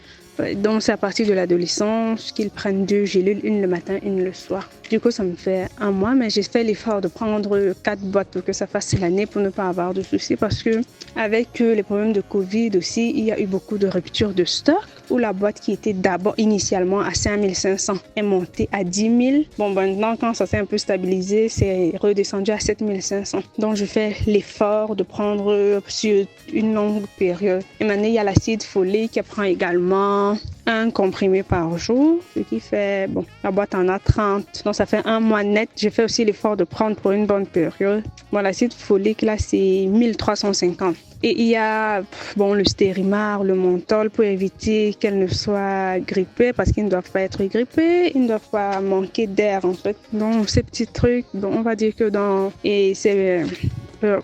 B: Donc, c'est à partir de l'adolescence qu'ils prennent 2 gélules, une le matin, une le soir. Du coup, ça me fait 1 mois, mais j'ai fait l'effort de prendre 4 boîtes pour que ça fasse l'année pour ne pas avoir de soucis. Parce que avec les problèmes de Covid aussi, il y a eu beaucoup de ruptures de stock où la boîte qui était d'abord initialement à 5500 est montée à 10 000. Bon, maintenant, quand ça s'est un peu stabilisé, c'est redescendu à 7500. Donc, je fais l'effort de prendre sur une longue période. Et maintenant, il y a l'acide folique qui prend également un comprimé par jour, ce qui fait, bon, la boîte en a 30. Donc, ça fait 1 mois net. J'ai fait aussi l'effort de prendre pour une bonne période. Bon, l'acide folique, là, c'est 1350. Et il y a, bon, le Stérimar, le Montol pour éviter qu'elle ne soit grippée parce qu'ils ne doivent pas être grippés, ils ne doivent pas manquer d'air, en fait. Donc, ces petits trucs, bon, on va dire que et c'est,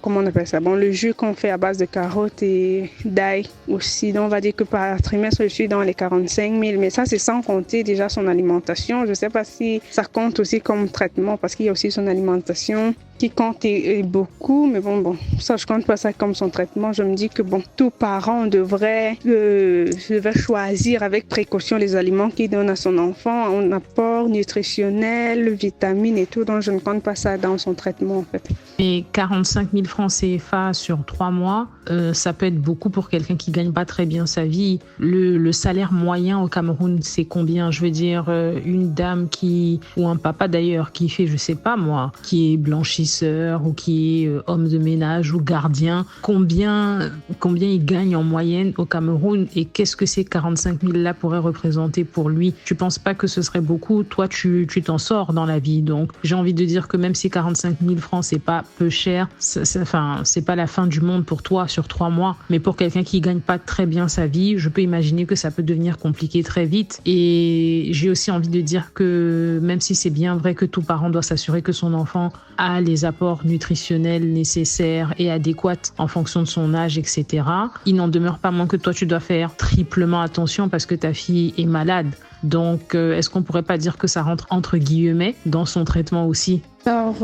B: comment on appelle ça? Bon, le jus qu'on fait à base de carottes et d'ail aussi. Donc, on va dire que par trimestre, je suis dans les 45 000. Mais ça, c'est sans compter déjà son alimentation. Je ne sais pas si ça compte aussi comme traitement parce qu'il y a aussi son alimentation. qui compte est beaucoup, mais bon, ça, je compte pas ça comme son traitement. Je me dis que tout parent devrait choisir avec précaution les aliments qu'il donne à son enfant en apport nutritionnel, vitamines et tout, donc je ne compte pas ça dans son traitement, en fait.
A: Et 45 000 francs CFA sur 3 mois, ça peut être beaucoup pour quelqu'un qui gagne pas très bien sa vie. Le salaire moyen au Cameroun, c'est combien? Je veux dire, une dame ou un papa d'ailleurs, qui fait, je sais pas moi, qui est blanchisseur ou qui est homme de ménage ou gardien, combien il gagne en moyenne au Cameroun et qu'est-ce que ces 45 000 là pourraient représenter pour lui? Tu penses pas que ce serait beaucoup? Toi, tu t'en sors dans la vie, donc j'ai envie de dire que même si 45 000 francs, c'est pas peu cher, c'est pas la fin du monde pour toi sur 3 mois, mais pour quelqu'un qui gagne pas très bien sa vie, je peux imaginer que ça peut devenir compliqué très vite. Et j'ai aussi envie de dire que même si c'est bien vrai que tout parent doit s'assurer que son enfant a les apports nutritionnels nécessaires et adéquats en fonction de son âge, etc., il n'en demeure pas moins que toi tu dois faire triplement attention parce que ta fille est malade. Donc, est-ce qu'on pourrait pas dire que ça rentre entre guillemets dans son traitement aussi?
B: Alors,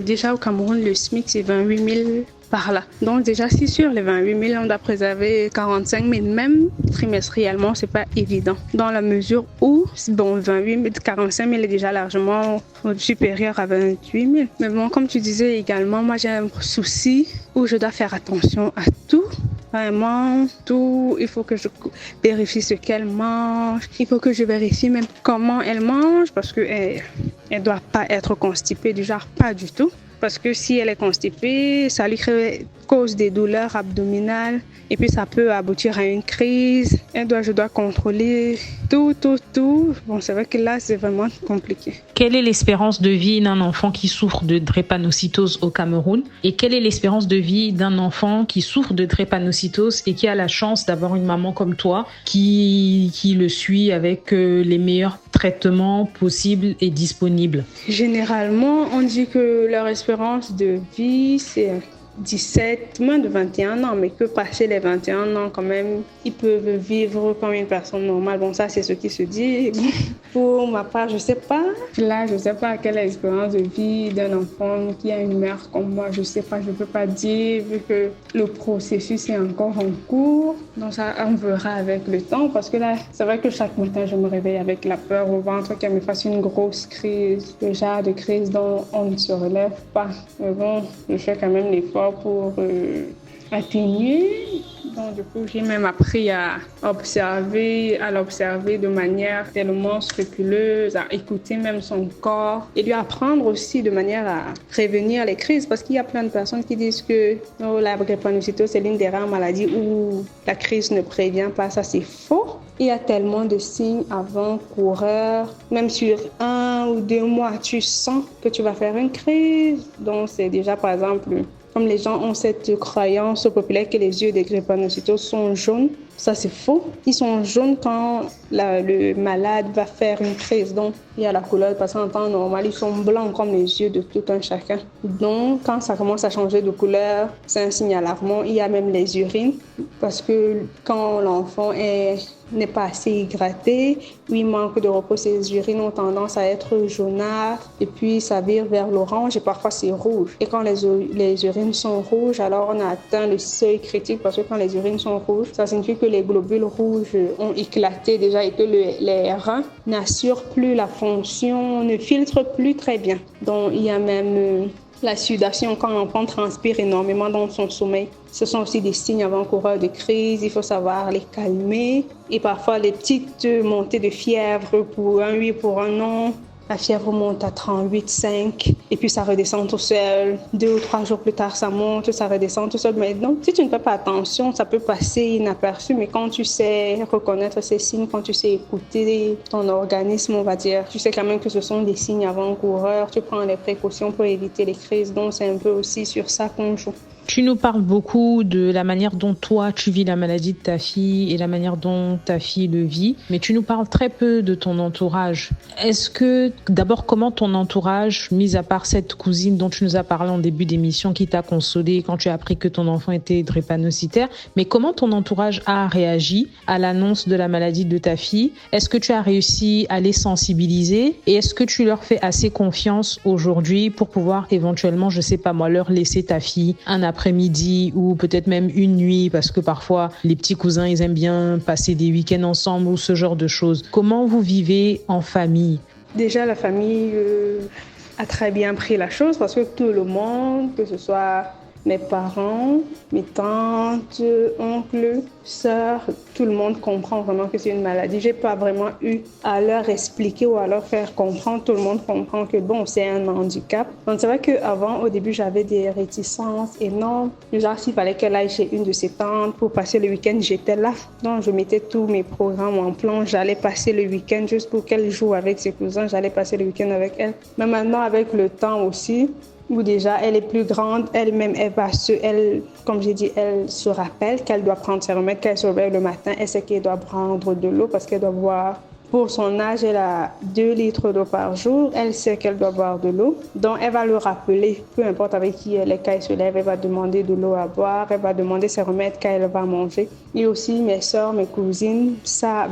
B: déjà au Cameroun, le SMIC, c'est 28 000 par là. Donc déjà, si sur les 28 000, on doit préserver 45 000, même trimestriellement, c'est pas évident. Dans la mesure où, 45 000 est déjà largement supérieur à 28 000. Mais bon, comme tu disais également, moi j'ai un souci où je dois faire attention à tout. Vraiment, tout, il faut que je vérifie ce qu'elle mange. Il faut que je vérifie même comment elle mange parce qu'elle ne doit pas être constipée, du genre pas du tout. Parce que si elle est constipée, ça lui cause des douleurs abdominales et puis ça peut aboutir à une crise. Je dois contrôler tout. Bon, c'est vrai que là, c'est vraiment compliqué.
A: Quelle est l'espérance de vie d'un enfant qui souffre de drépanocytose au Cameroun? Et quelle est l'espérance de vie d'un enfant qui souffre de drépanocytose et qui a la chance d'avoir une maman comme toi qui le suit avec les meilleurs traitements possibles et disponibles?
B: Généralement, on dit que leur espérance de vie, c'est 17, moins de 21 ans, mais que passer les 21 ans, quand même, ils peuvent vivre comme une personne normale. Bon, ça, c'est ce qui se dit. Pour ma part, je sais pas. Là, je sais pas quelle est l'espérance de vie d'un enfant qui a une mère comme moi. Je sais pas, je peux pas dire, vu que le processus est encore en cours. Donc, ça, on verra avec le temps, parce que là, c'est vrai que chaque matin, je me réveille avec la peur au ventre qu'elle me fasse une grosse crise, le genre de crise dont on ne se relève pas. Mais bon, je fais quand même l'effort pour atténuer. Donc, du coup, j'ai même appris à l'observer de manière tellement scrupuleuse, à écouter même son corps et lui apprendre aussi de manière à prévenir les crises. Parce qu'il y a plein de personnes qui disent que la drépanocytose, c'est l'une des rares maladies où la crise ne prévient pas. Ça, c'est faux. Il y a tellement de signes avant-coureurs. Même sur 1 ou 2 mois, tu sens que tu vas faire une crise. Donc, c'est déjà, par exemple, comme les gens ont cette croyance populaire que les yeux des drépanocytoses sont jaunes, ça c'est faux. Ils sont jaunes quand le malade va faire une crise. Donc, il y a la couleur, parce qu'en temps normal, ils sont blancs comme les yeux de tout un chacun. Donc, quand ça commence à changer de couleur, c'est un signe alarmant. Il y a même les urines, parce que quand l'enfant n'est pas assez hydraté, ou il manque de repos, ses urines ont tendance à être jaunâtres, et puis ça vire vers l'orange, et parfois c'est rouge. Et quand les urines sont rouges, alors on a atteint le seuil critique, parce que quand les urines sont rouges, ça signifie que les globules rouges ont éclaté déjà et que les reins n'assurent plus la fonction, ne filtrent plus très bien. Donc il y a même la sudation quand l'enfant transpire énormément dans son sommeil. Ce sont aussi des signes avant-coureurs de crise. Il faut savoir les calmer. Et parfois, les petites montées de fièvre pour un oui, pour un non. La fièvre monte à 38,5 et puis ça redescend tout seul. 2 ou 3 jours plus tard, ça monte, ça redescend tout seul. Mais donc, si tu ne fais pas attention, ça peut passer inaperçu. Mais quand tu sais reconnaître ces signes, quand tu sais écouter ton organisme, on va dire, tu sais quand même que ce sont des signes avant-coureurs. Tu prends les précautions pour éviter les crises. Donc, c'est un peu aussi sur ça qu'on joue.
A: Tu nous parles beaucoup de la manière dont toi tu vis la maladie de ta fille et la manière dont ta fille le vit, mais tu nous parles très peu de ton entourage. Est-ce que, d'abord, comment ton entourage, mis à part cette cousine dont tu nous as parlé en début d'émission qui t'a consolé quand tu as appris que ton enfant était drépanocytaire, mais comment ton entourage a réagi à l'annonce de la maladie de ta fille? Est-ce que tu as réussi à les sensibiliser et est-ce que tu leur fais assez confiance aujourd'hui pour pouvoir éventuellement, je sais pas moi, leur laisser ta fille un après-midi ou peut-être même une nuit, parce que parfois les petits cousins ils aiment bien passer des week-ends ensemble ou ce genre de choses. Comment vous vivez en famille?
B: Déjà, la famille a très bien pris la chose parce que tout le monde, que ce soit mes parents, mes tantes, oncles, sœurs, tout le monde comprend vraiment que c'est une maladie. J'ai pas vraiment eu à leur expliquer ou à leur faire comprendre. Tout le monde comprend que bon, c'est un handicap. Donc c'est vrai qu'avant, au début, j'avais des réticences énormes. Genre, s'il fallait qu'elle aille chez une de ses tantes pour passer le week-end, j'étais là. Donc je mettais tous mes programmes en plan. J'allais passer le week-end juste pour qu'elle joue avec ses cousins. J'allais passer le week-end avec elle. Mais maintenant, avec le temps aussi, où déjà elle est plus grande, elle-même, comme j'ai dit, elle se rappelle qu'elle doit prendre ses remèdes, qu'elle se réveille le matin, elle sait qu'elle doit prendre de l'eau parce qu'elle doit boire. Pour son âge, elle a 2 litres d'eau par jour. Elle sait qu'elle doit boire de l'eau. Donc, elle va le rappeler. Peu importe avec qui elle est, quand elle se lève, elle va demander de l'eau à boire. Elle va demander ses remèdes quand elle va manger. Et aussi, mes soeurs, mes cousines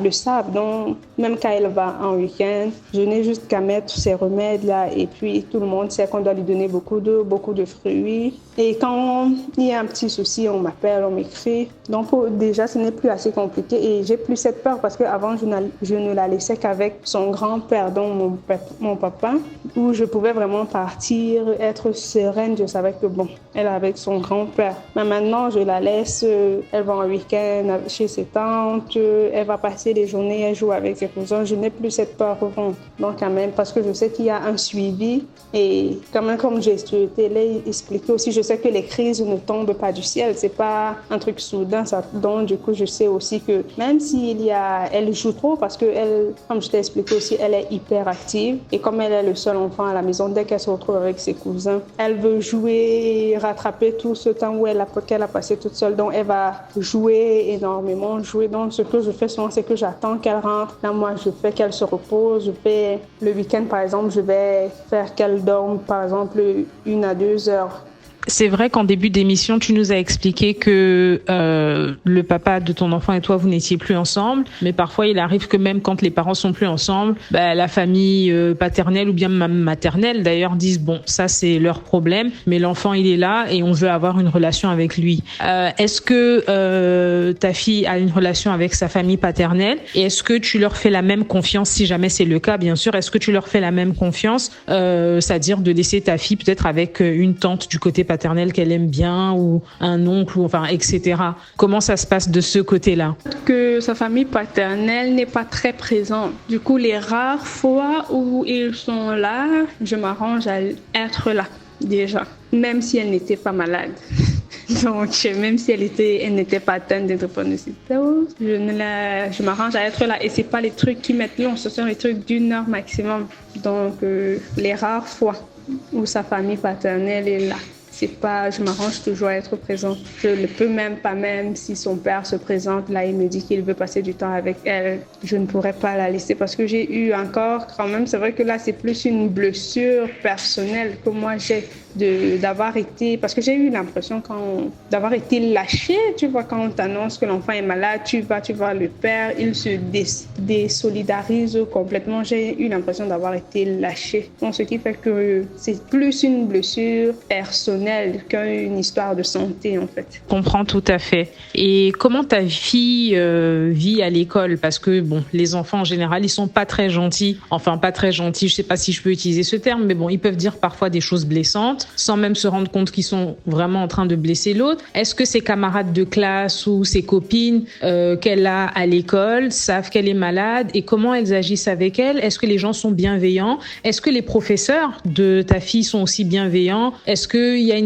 B: le savent. Donc, même quand elle va en week-end, je n'ai juste qu'à mettre ces remèdes-là. Et puis, tout le monde sait qu'on doit lui donner beaucoup d'eau, beaucoup de fruits. Et quand il y a un petit souci, on m'appelle, on m'écrit. Donc, déjà, ce n'est plus assez compliqué. Et j'ai plus cette peur parce qu'avant, je ne la laissais qu'avec son grand-père, donc mon papa, où je pouvais vraiment partir, être sereine. Je savais que bon, elle est avec son grand-père. Mais maintenant, je la laisse, elle va en week-end chez ses tantes, elle va passer des journées, elle joue avec ses cousins. Je n'ai plus cette peur au fond. Donc quand même, parce que je sais qu'il y a un suivi et quand même, comme j'ai expliqué aussi, je sais que les crises ne tombent pas du ciel. C'est pas un truc soudain. Donc du coup, je sais aussi que même elle joue trop parce que comme je t'ai expliqué aussi, elle est hyper active. Et comme elle est le seul enfant à la maison, dès qu'elle se retrouve avec ses cousins, elle veut jouer, rattraper tout ce temps qu'elle a passé toute seule. Donc, elle va jouer énormément, Donc, ce que je fais souvent, c'est que j'attends qu'elle rentre. Là, moi, je fais qu'elle se repose. Le week-end, par exemple, je vais faire qu'elle dorme, par exemple, 1 à 2 heures.
A: C'est vrai qu'en début d'émission, tu nous as expliqué que le papa de ton enfant et toi, vous n'étiez plus ensemble. Mais parfois, il arrive que même quand les parents sont plus ensemble, la famille paternelle ou bien maternelle, d'ailleurs, disent bon, ça c'est leur problème, mais l'enfant il est là et on veut avoir une relation avec lui. Est-ce que ta fille a une relation avec sa famille paternelle et est-ce que tu leur fais la même confiance, si jamais c'est le cas, bien sûr, est-ce que tu leur fais la même confiance, c'est-à-dire de laisser ta fille peut-être avec une tante du côté paternelle qu'elle aime bien ou un oncle ou enfin etc. Comment ça se passe de ce côté-là?
B: Que sa famille paternelle n'est pas très présente. Du coup, les rares fois où ils sont là, je m'arrange à être là déjà, même si elle n'était pas malade. Donc, même si elle n'était pas atteinte de drépanocytose, je m'arrange à être là. Et c'est pas les trucs qui mettent long, ce sont les trucs d'1 heure maximum. Donc, les rares fois où sa famille paternelle est là. Je m'arrange toujours à être présente. Je ne peux même si son père se présente là, il me dit qu'il veut passer du temps avec elle, je ne pourrais pas la laisser parce que j'ai eu encore quand même, c'est vrai que là c'est plus une blessure personnelle que moi j'ai d'avoir été, parce que j'ai eu l'impression d'avoir été lâchée, tu vois, quand on t'annonce que l'enfant est malade, tu vas voir le père, il se désolidarise complètement. J'ai eu l'impression d'avoir été lâchée. Donc, ce qui fait que c'est plus une blessure personnelle qu'une histoire de santé, en fait.
A: Je comprends tout à fait. Et comment ta fille vit à l'école? Parce que, bon, les enfants, en général, ils sont pas très gentils. Enfin, pas très gentils, je sais pas si je peux utiliser ce terme, mais bon, ils peuvent dire parfois des choses blessantes sans même se rendre compte qu'ils sont vraiment en train de blesser l'autre. Est-ce que ses camarades de classe ou ses copines qu'elle a à l'école savent qu'elle est malade et comment elles agissent avec elle? Est-ce que les gens sont bienveillants? Est-ce que les professeurs de ta fille sont aussi bienveillants? Est-ce qu'il y a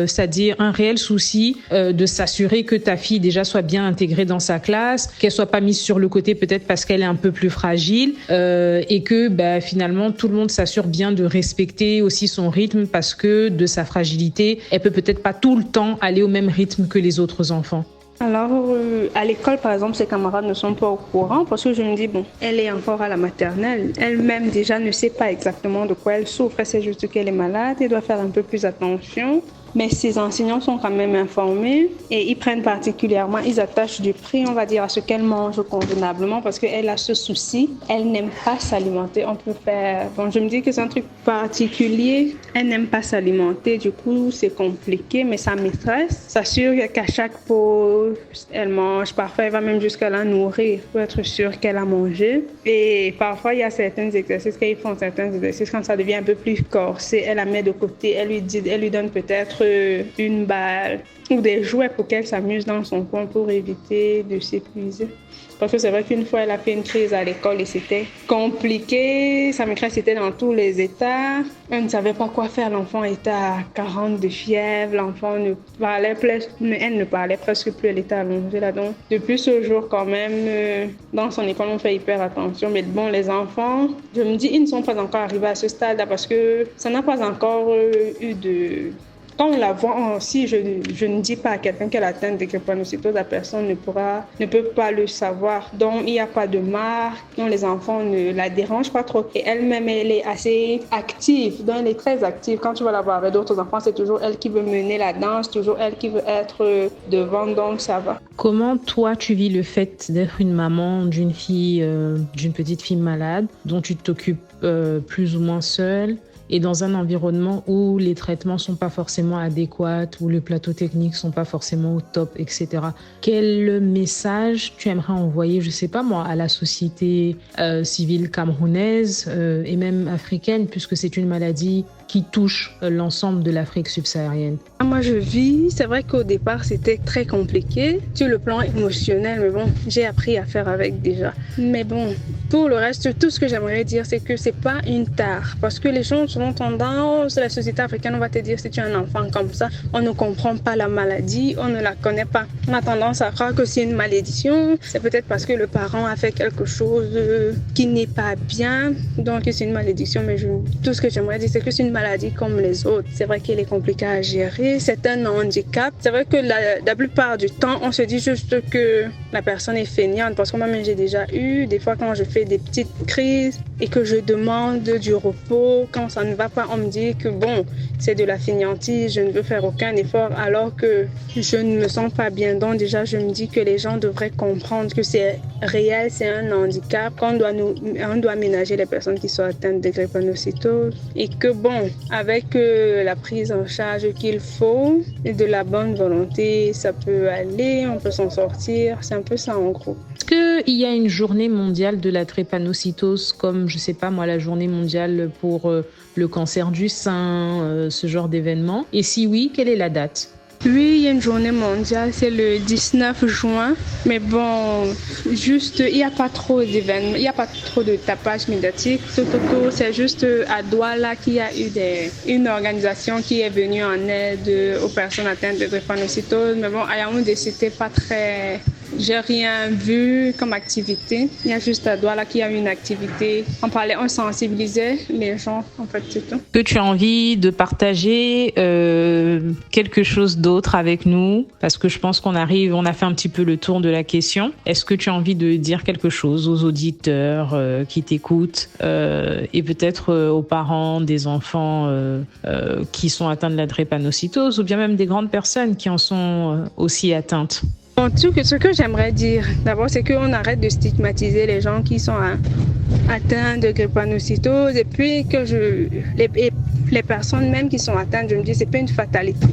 A: c'est-à-dire un réel souci de s'assurer que ta fille déjà soit bien intégrée dans sa classe, qu'elle soit pas mise sur le côté peut-être parce qu'elle est un peu plus fragile et que finalement tout le monde s'assure bien de respecter aussi son rythme rythme parce que de sa fragilité, elle peut peut-être pas tout le temps aller au même rythme que les autres enfants?
B: Alors, à l'école, par exemple, ses camarades ne sont pas au courant parce que je me dis, bon, elle est encore à la maternelle. Elle-même, déjà, ne sait pas exactement de quoi elle souffre. Elle sait juste qu'elle est malade et doit faire un peu plus attention. Mais ses enseignants sont quand même informés et ils prennent particulièrement, ils attachent du prix, on va dire, à ce qu'elle mange convenablement parce qu'elle a ce souci. Elle n'aime pas s'alimenter. On peut faire... Bon, je me dis que c'est un truc particulier. Elle n'aime pas s'alimenter. Du coup, c'est compliqué, mais sa maîtresse s'assure qu'à chaque pause, elle mange. Parfois, elle va même jusqu'à la nourrir pour être sûre qu'elle a mangé. Et parfois, il y a certains exercices, quand ils font certains exercices, quand ça devient un peu plus corsé, elle la met de côté. Elle lui donne peut-être une balle ou des jouets pour qu'elle s'amuse dans son coin pour éviter de s'épuiser. Parce que c'est vrai qu'une fois, elle a fait une crise à l'école et c'était compliqué. Sa maîtresse était dans tous les états. Elle ne savait pas quoi faire. L'enfant était à 40 de fièvre. L'enfant elle ne parlait presque plus. Elle était allongée là. Donc, depuis ce jour, quand même, dans son école, on fait hyper attention. Mais bon, les enfants, je me dis, ils ne sont pas encore arrivés à ce stade-là parce que ça n'a pas encore eu de... Quand on la voit, si je ne dis pas à quelqu'un qu'elle a atteint de drépanocytose, la personne ne peut pas le savoir. Donc, il n'y a pas de marque, donc les enfants ne la dérangent pas trop. Et elle-même, elle est assez active, donc elle est très active. Quand tu vas la voir avec d'autres enfants, c'est toujours elle qui veut mener la danse, toujours elle qui veut être devant, donc ça va.
A: Comment toi, tu vis le fait d'être une maman d'une petite fille malade, dont tu t'occupes plus ou moins seule, et dans un environnement où les traitements sont pas forcément adéquats, où les plateaux techniques sont pas forcément au top, etc. Quel message tu aimerais envoyer, je sais pas moi, à la société civile camerounaise et même africaine, puisque c'est une maladie qui touche l'ensemble de l'Afrique subsaharienne?
B: Moi, je vis. C'est vrai qu'au départ, c'était très compliqué sur le plan émotionnel, mais bon, j'ai appris à faire avec déjà. Mais bon, pour le reste, tout ce que j'aimerais dire, c'est que c'est pas une tare, parce que les gens ont tendance, la société africaine, on va te dire, si tu es un enfant comme ça, on ne comprend pas la maladie, on ne la connaît pas. On a tendance à croire que c'est une malédiction, c'est peut-être parce que le parent a fait quelque chose qui n'est pas bien, donc c'est une malédiction, mais tout ce que j'aimerais dire, c'est que c'est une maladie comme les autres. C'est vrai qu'elle est compliquée à gérer, c'est un handicap. C'est vrai que la plupart du temps, on se dit juste que la personne est feignante, parce que moi-même, j'ai déjà eu, des fois quand je fais des petites crises et que je demande du repos, quand ça ne va pas, on me dit que bon, c'est de la feignantise, je ne veux faire aucun effort, alors que je ne me sens pas bien. Donc déjà, je me dis que les gens devraient comprendre que c'est réel, c'est un handicap, qu'on doit ménager les personnes qui sont atteintes de drépanocytose et que bon, avec la prise en charge qu'il faut et de la bonne volonté, ça peut aller, on peut s'en sortir. C'est un peu ça en gros.
A: Est-ce qu'il y a une journée mondiale de la drépanocytose, comme, je sais pas moi, la journée mondiale pour le cancer du sein, ce genre d'événement? Et si oui, quelle est la date?
B: Oui, il y a une journée mondiale, c'est le 19 juin. Mais bon, juste, il n'y a pas trop d'événements, il n'y a pas trop de tapage médiatique. C'est juste à Douala qu'il y a eu une organisation qui est venue en aide aux personnes atteintes de drépanocytose. Mais bon, à Yaoundé, c'était pas très... J'ai rien vu comme activité. Il y a juste à Douala qu'il y a une activité. On parlait, on sensibilisait les gens, en fait, c'est tout.
A: Que tu as envie de partager quelque chose d'autre avec nous? Parce que je pense on a fait un petit peu le tour de la question. Est-ce que tu as envie de dire quelque chose aux auditeurs qui t'écoutent et peut-être aux parents des enfants qui sont atteints de la drépanocytose ou bien même des grandes personnes qui en sont aussi atteintes?
B: Bon, ce que j'aimerais dire, d'abord, c'est qu'on arrête de stigmatiser les gens qui sont atteints de drépanocytose et puis que les personnes même qui sont atteintes, je me dis, c'est pas une fatalité.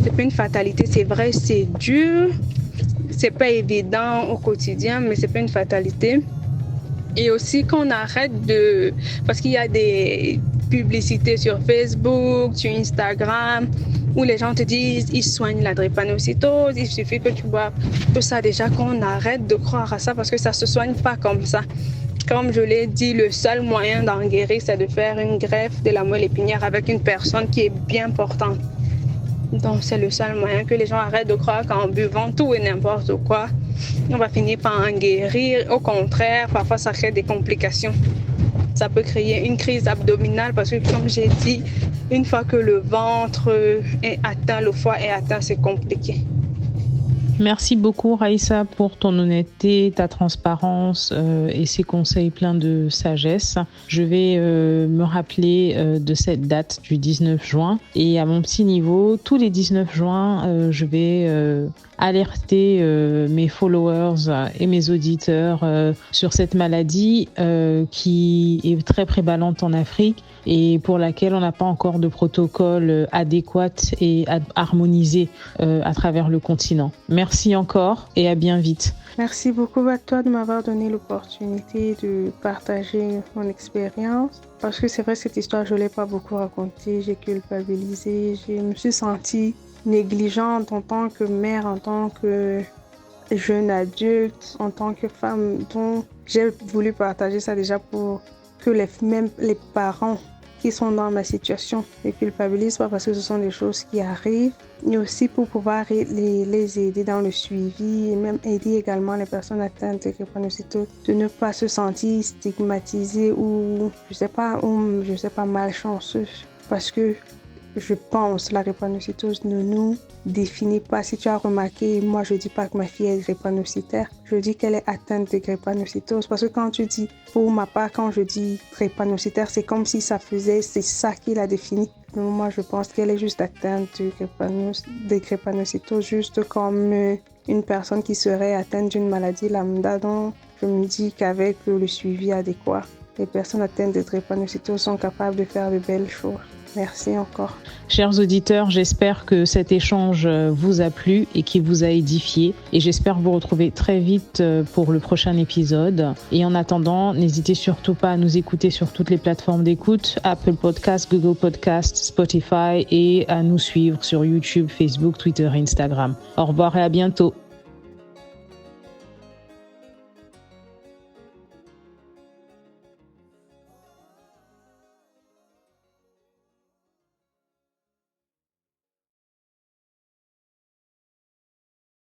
B: C'est pas une fatalité, c'est vrai, c'est dur, c'est pas évident au quotidien, mais c'est pas une fatalité. Et aussi qu'on arrête parce qu'il y a des publicités sur Facebook, sur Instagram, où les gens te disent ils soignent la drépanocytose, il suffit que tu bois tout ça. Déjà qu'on arrête de croire à ça parce que ça se soigne pas comme ça. Comme je l'ai dit, le seul moyen d'en guérir, c'est de faire une greffe de la moelle épinière avec une personne qui est bien portante. Donc c'est le seul moyen, que les gens arrêtent de croire qu'en buvant tout et n'importe quoi, on va finir par en guérir. Au contraire, parfois ça crée des complications. ça peut créer une crise abdominale parce que, comme j'ai dit, une fois que le ventre est atteint, le foie est atteint, c'est compliqué.
A: Merci beaucoup Raïssa pour ton honnêteté, ta transparence et ces conseils pleins de sagesse. Je vais me rappeler de cette date du 19 juin et à mon petit niveau, tous les 19 juin, je vais alerter mes followers et mes auditeurs sur cette maladie qui est très prévalente en Afrique et pour laquelle on n'a pas encore de protocole adéquat et harmonisé à travers le continent. Merci encore et à bien vite.
B: Merci beaucoup à toi de m'avoir donné l'opportunité de partager mon expérience. Parce que c'est vrai, cette histoire, je ne l'ai pas beaucoup racontée. J'ai culpabilisé, je me suis sentie négligente en tant que mère, en tant que jeune adulte, en tant que femme. Donc, j'ai voulu partager ça déjà pour que même les parents qui sont dans ma situation ne culpabilisent pas parce que ce sont des choses qui arrivent, mais aussi pour pouvoir les aider dans le suivi et même aider également les personnes atteintes de drépanocytose de ne pas se sentir stigmatisées ou je sais pas malchanceux parce que je pense que la drépanocytose ne nous définit pas. Si tu as remarqué, moi je dis pas que ma fille est drépanocytaire, je dis qu'elle est atteinte de drépanocytose parce que quand tu dis, pour ma part, quand je dis drépanocytaire, c'est comme si c'est ça qui la définit. Mais moi je pense qu'elle est juste atteinte de drépanocytose, juste comme une personne qui serait atteinte d'une maladie lambda. Donc je me dis qu'avec le suivi adéquat, les personnes atteintes de drépanocytose sont capables de faire de belles choses. Merci encore.
A: Chers auditeurs, j'espère que cet échange vous a plu et qu'il vous a édifié. Et j'espère vous retrouver très vite pour le prochain épisode. Et en attendant, n'hésitez surtout pas à nous écouter sur toutes les plateformes d'écoute, Apple Podcasts, Google Podcasts, Spotify et à nous suivre sur YouTube, Facebook, Twitter et Instagram. Au revoir et à bientôt.